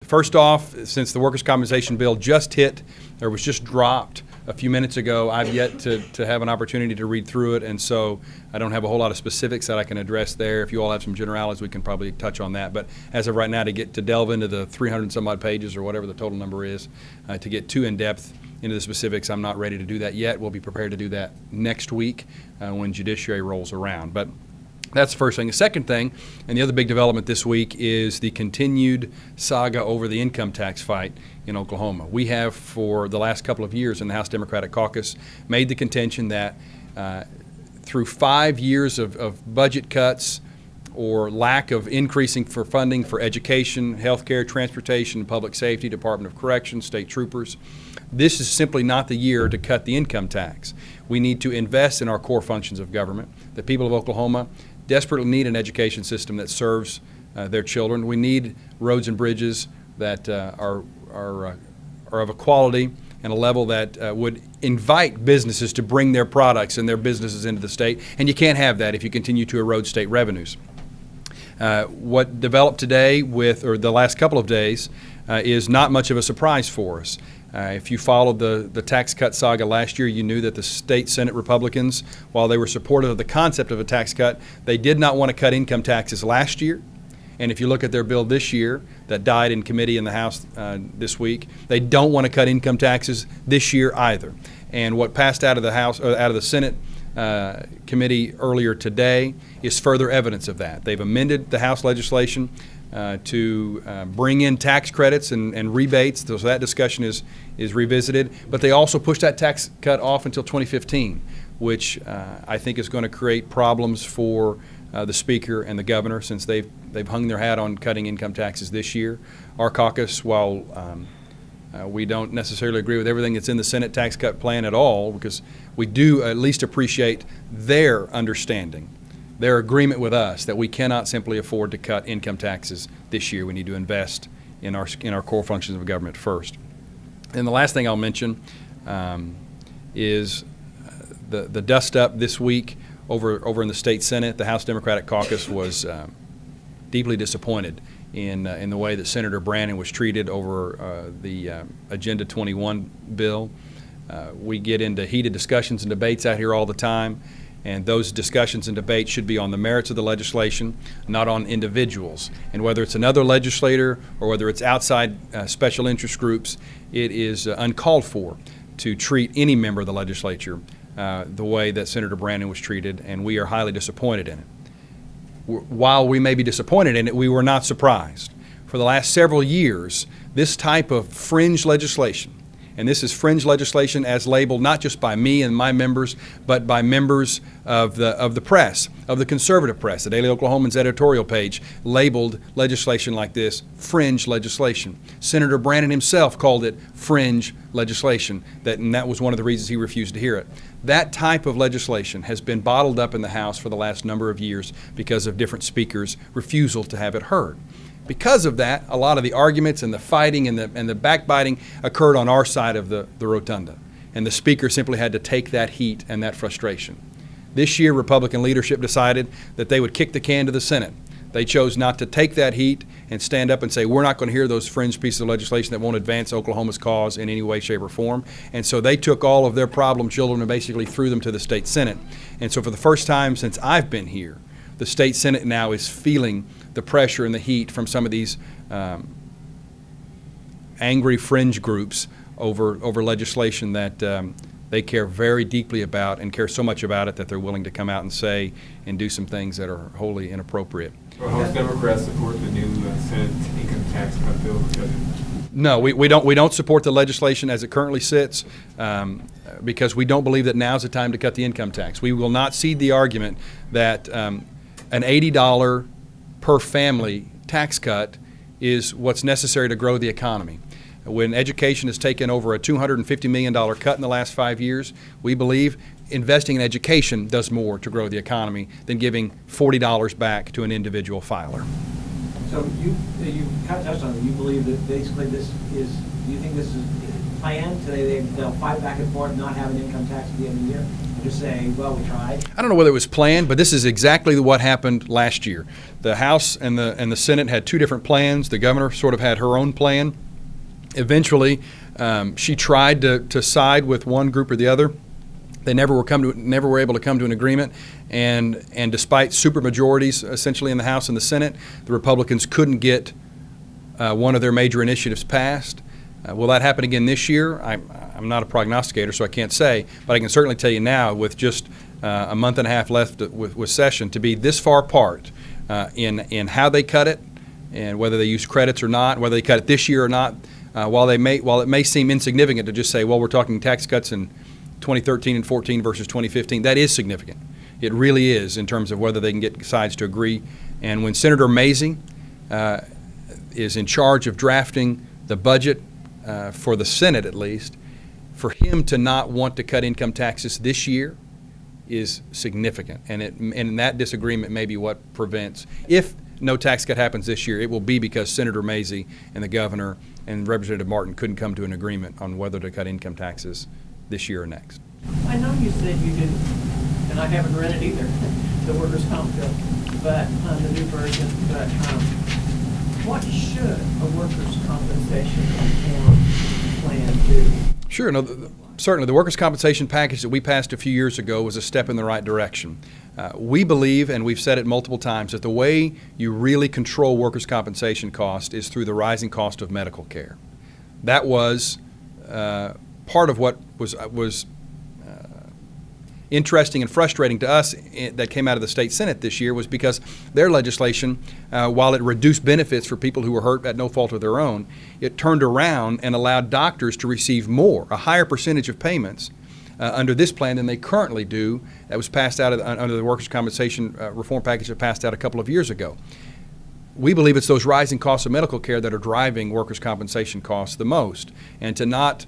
First off, since the workers' compensation bill just hit, or was just dropped a few minutes ago, I've yet to have an opportunity to read through it, and so I don't have a whole lot of specifics that I can address there. If you all have some generalities, we can probably touch on that. But as of right now, to delve into the 300 and some odd pages or whatever the total number is, to get too in-depth into the specifics, I'm not ready to do that yet. We'll be prepared to do that next week when Judiciary rolls around. But that's the first thing. The second thing, and the other big development this week, is the continued saga over the income tax fight in Oklahoma. We have, for the last couple of years in the House Democratic Caucus, made the contention that through 5 years of budget cuts or lack of increasing for funding for education, healthcare, transportation, public safety, Department of Corrections, state troopers, this is simply not the year to cut the income tax. We need to invest in our core functions of government. The people of Oklahoma desperately need an education system that serves their children. We need roads and bridges that are of a quality and a level that would invite businesses to bring their products and their businesses into the state, and you can't have that if you continue to erode state revenues. What developed today or the last couple of days is not much of a surprise for us. If you followed the tax cut saga last year, you knew that the state Senate Republicans, while they were supportive of the concept of a tax cut, they did not want to cut income taxes last year. And if you look at their bill this year that died in committee in the House this week, they don't want to cut income taxes this year either. And what passed out of the House, out of the Senate committee earlier today is further evidence of that. They've amended the House legislation to bring in tax credits and rebates, so that discussion is revisited. But they also pushed that tax cut off until 2015, which I think is going to create problems for the Speaker and the Governor, since they've hung their hat on cutting income taxes this year. Our caucus, while we don't necessarily agree with everything that's in the Senate tax cut plan at all, because we do at least appreciate their understanding, their agreement with us that we cannot simply afford to cut income taxes this year. We need to invest in our core functions of government first. And the last thing I'll mention is the dust up this week over in the state Senate. The House Democratic Caucus was deeply disappointed in the way that Senator Brannan was treated over the Agenda 21 bill. We get into heated discussions and debates out here all the time, and those discussions and debates should be on the merits of the legislation, not on individuals. And whether it's another legislator or whether it's outside special interest groups, it is uncalled for to treat any member of the legislature the way that Senator Brannan was treated, and we are highly disappointed in it. While we may be disappointed in it, we were not surprised. For the last several years, this type of fringe legislation, and this is fringe legislation as labeled not just by me and my members, but by members of the press, of the conservative press. The Daily Oklahoman's editorial page labeled legislation like this fringe legislation. Senator Brannan himself called it fringe legislation, and that was one of the reasons he refused to hear it. That type of legislation has been bottled up in the House for the last number of years because of different speakers' refusal to have it heard. Because of that, a lot of the arguments and the fighting and the backbiting occurred on our side of the rotunda, and the Speaker simply had to take that heat and that frustration. This year, Republican leadership decided that they would kick the can to the Senate. They chose not to take that heat and stand up and say, we're not going to hear those fringe pieces of legislation that won't advance Oklahoma's cause in any way, shape, or form. And so they took all of their problem children and basically threw them to the state Senate. And so for the first time since I've been here, the state Senate now is feeling the pressure and the heat from some of these angry fringe groups over legislation that they care very deeply about and care so much about it that they're willing to come out and say and do some things that are wholly inappropriate. Well, House Democrats support the new Senate income tax cut bill? No, we don't support the legislation as it currently sits because we don't believe that now's the time to cut the income tax. We will not cede the argument that an $80 per family tax cut is what's necessary to grow the economy. When education has taken over a $250 million cut in the last 5 years, we believe investing in education does more to grow the economy than giving $40 back to an individual filer. So you kind of touched on it. You believe that basically do you think this is planned today? They'll fight back and forth, not have an income tax at the end of the year? Just saying, well, we tried. I don't know whether it was planned, but this is exactly what happened last year. The House and the Senate had two different plans. The governor sort of had her own plan. Eventually, she tried to side with one group or the other. They never were able to come to an agreement, and despite supermajorities essentially in the House and the Senate, the Republicans couldn't get one of their major initiatives passed. Will that happen again this year? I'm not a prognosticator, so I can't say, but I can certainly tell you now, with just a month and a half left with session, to be this far apart in how they cut it and whether they use credits or not, whether they cut it this year or not. While it may seem insignificant to just say, well, we're talking tax cuts in 2013 and 14 versus 2015, that is significant. It really is, in terms of whether they can get sides to agree. And when Senator Mazie is in charge of drafting the budget for the Senate, at least, for him to not want to cut income taxes this year is significant. And that disagreement may be what prevents, if no tax cut happens this year, it will be because Senator Mazie and the governor and Representative Martin couldn't come to an agreement on whether to cut income taxes this year or next. I know you said you didn't, and I haven't read it either, the workers' comp bill, but the new version. But what should a workers' compensation reform plan do? Sure. No, certainly. The workers' compensation package that we passed a few years ago was a step in the right direction. We believe, and we've said it multiple times, that the way you really control workers' compensation cost is through the rising cost of medical care. That was part of what was interesting and frustrating to us that came out of the state Senate this year, was because their legislation, while it reduced benefits for people who were hurt at no fault of their own, it turned around and allowed doctors to receive a higher percentage of payments under this plan than they currently do. That was passed out under the workers' compensation reform package that passed out a couple of years ago. We believe it's those rising costs of medical care that are driving workers' compensation costs the most, and to not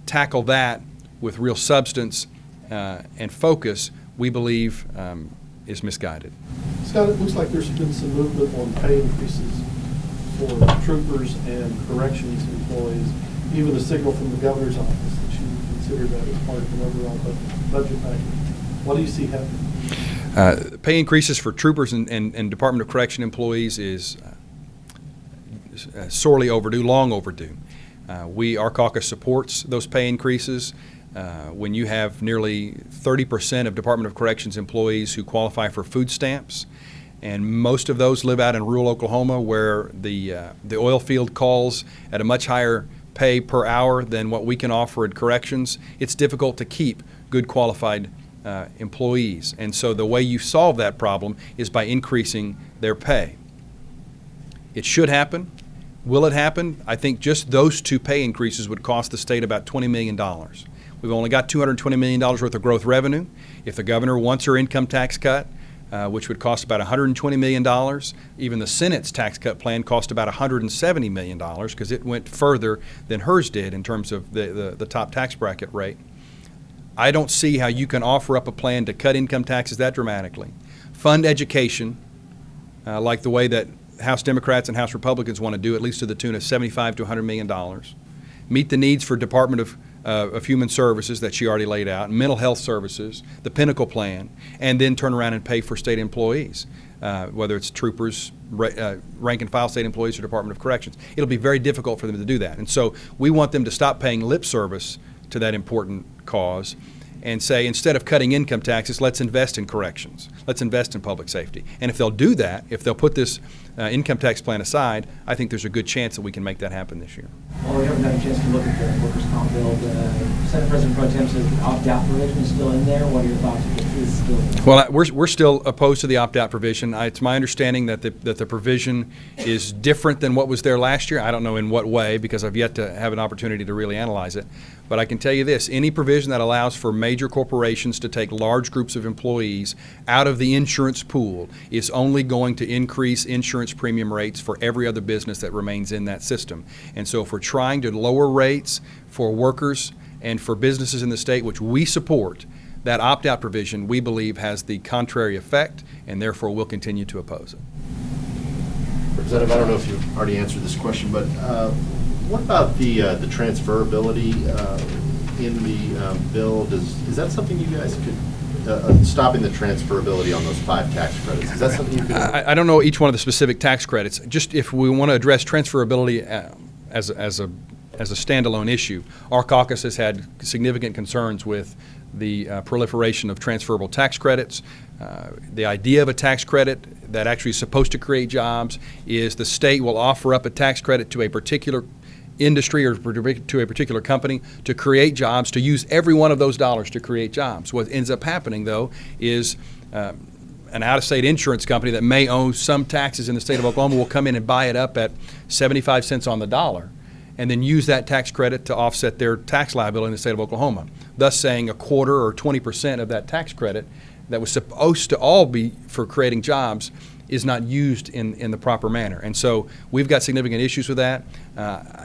tackle that with real substance and focus, we believe is misguided. Scott, it looks like there's been some movement on pay increases for troopers and corrections employees, even a signal from the governor's office that you consider that as part of an overall budget package. What do you see happening? Pay increases for troopers and Department of Correction employees is sorely overdue, long overdue. Our caucus supports those pay increases. When you have nearly 30% of Department of Corrections employees who qualify for food stamps, and most of those live out in rural Oklahoma, where the oil field calls at a much higher pay per hour than what we can offer at corrections, it's difficult to keep good qualified employees. And so the way you solve that problem is by increasing their pay. It should happen. Will it happen? I think just those two pay increases would cost the state about $20 million. We've only got $220 million worth of growth revenue. If the governor wants her income tax cut, which would cost about $120 million, even the Senate's tax cut plan cost about $170 million, because it went further than hers did in terms of the top tax bracket rate. I don't see how you can offer up a plan to cut income taxes that dramatically, fund education like the way that House Democrats and House Republicans want to do, at least to the tune of $75 to $100 million, meet the needs for Department of Human Services that she already laid out, mental health services, the Pinnacle Plan, and then turn around and pay for state employees, whether it's troopers, rank and file state employees, or Department of Corrections. It'll be very difficult for them to do that. And so we want them to stop paying lip service to that important cause and say, instead of cutting income taxes, let's invest in corrections. Let's invest in public safety. And if they'll do that, if they'll put this income tax plan aside, I think there's a good chance that we can make that happen this year. Well, we haven't had a chance to look at the workers' comp bill. Senate President Pro Tem says the opt-out provision is still in there. What are your thoughts if it is still in there? Well, we're still opposed to the opt-out provision. It's my understanding that the provision is different than what was there last year. I don't know in what way, because I've yet to have an opportunity to really analyze it. But I can tell you this, any provision that allows for major corporations to take large groups of employees out of the insurance pool is only going to increase insurance premium rates for every other business that remains in that system. And so if we're trying to lower rates for workers and for businesses in the state, which we support, that opt-out provision, we believe, has the contrary effect, and therefore we'll continue to oppose it. Representative, I don't know if you've already answered this question, but what about the transferability in the bill, is that something you guys could, stopping the transferability on those 5 tax credits, is that something you could? I don't know each one of the specific tax credits. Just if we want to address transferability as a standalone issue, our caucus has had significant concerns with the proliferation of transferable tax credits. The idea of a tax credit that actually is supposed to create jobs is the state will offer up a tax credit to a particular industry or to a particular company to create jobs, to use every one of those dollars to create jobs. What ends up happening, though, is an out-of-state insurance company that may owe some taxes in the state of Oklahoma will come in and buy it up at 75 cents on the dollar and then use that tax credit to offset their tax liability in the state of Oklahoma, thus saying a quarter or 20% of that tax credit that was supposed to all be for creating jobs is not used in the proper manner. And so we've got significant issues with that.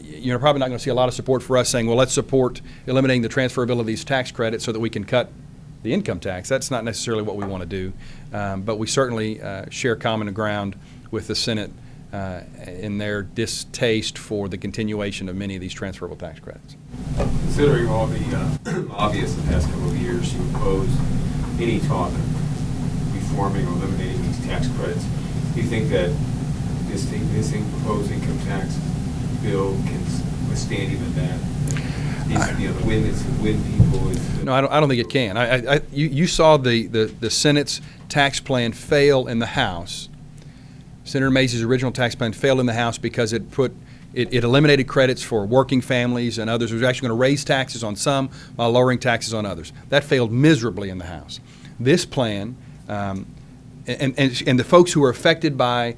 You're probably not going to see a lot of support for us saying, well, let's support eliminating the transferability of these tax credits so that we can cut the income tax. That's not necessarily what we want to do. But we certainly share common ground with the Senate in their distaste for the continuation of many of these transferable tax credits. Considering all the obvious the past couple of years to oppose any talk of reforming or eliminating these tax credits, do you think that this proposed income tax bill can withstand even that? The win people is No, I don't think it can. You saw the Senate's tax plan fail in the House. Senator Macy's original tax plan failed in the House because it eliminated credits for working families and others. It was actually going to raise taxes on some while lowering taxes on others. That failed miserably in the House. This plan, and the folks who were affected by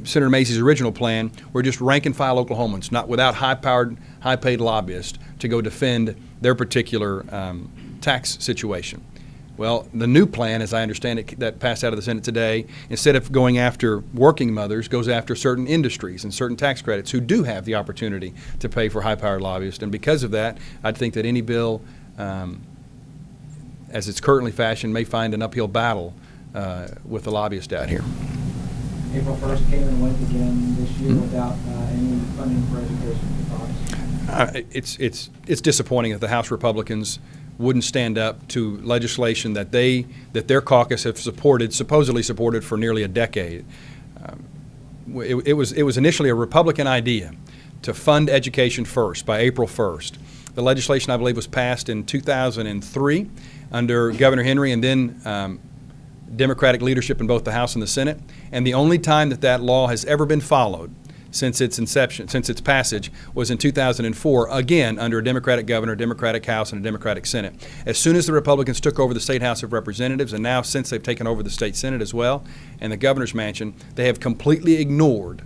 Senator Macy's original plan were just rank-and-file Oklahomans, not without high-powered, high-paid lobbyists to go defend their particular tax situation. Well, the new plan, as I understand it, that passed out of the Senate today, instead of going after working mothers, goes after certain industries and certain tax credits who do have the opportunity to pay for high-powered lobbyists. And because of that, I'd think that any bill, as it's currently fashioned, may find an uphill battle with the lobbyists out here. April 1st came and went again this year without any funding for education. It's disappointing that the House Republicans wouldn't stand up to legislation that their caucus have supposedly supported for nearly a decade. It was initially a Republican idea to fund education first by April 1st. The legislation, I believe, was passed in 2003 under Governor Henry and then Democratic leadership in both the House and the Senate. And the only time that law has ever been followed since its inception, since its passage, was in 2004, again under a Democratic governor, Democratic House, and a Democratic Senate. As soon as the Republicans took over the State House of Representatives, and now since they've taken over the State Senate as well, and the governor's mansion, they have completely ignored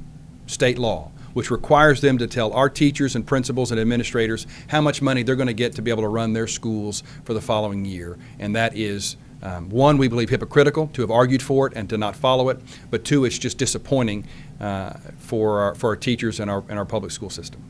state law, which requires them to tell our teachers and principals and administrators how much money they're going to get to be able to run their schools for the following year. And that is, one, we believe hypocritical to have argued for it and to not follow it, but two, it's just disappointing for our teachers and our public school system.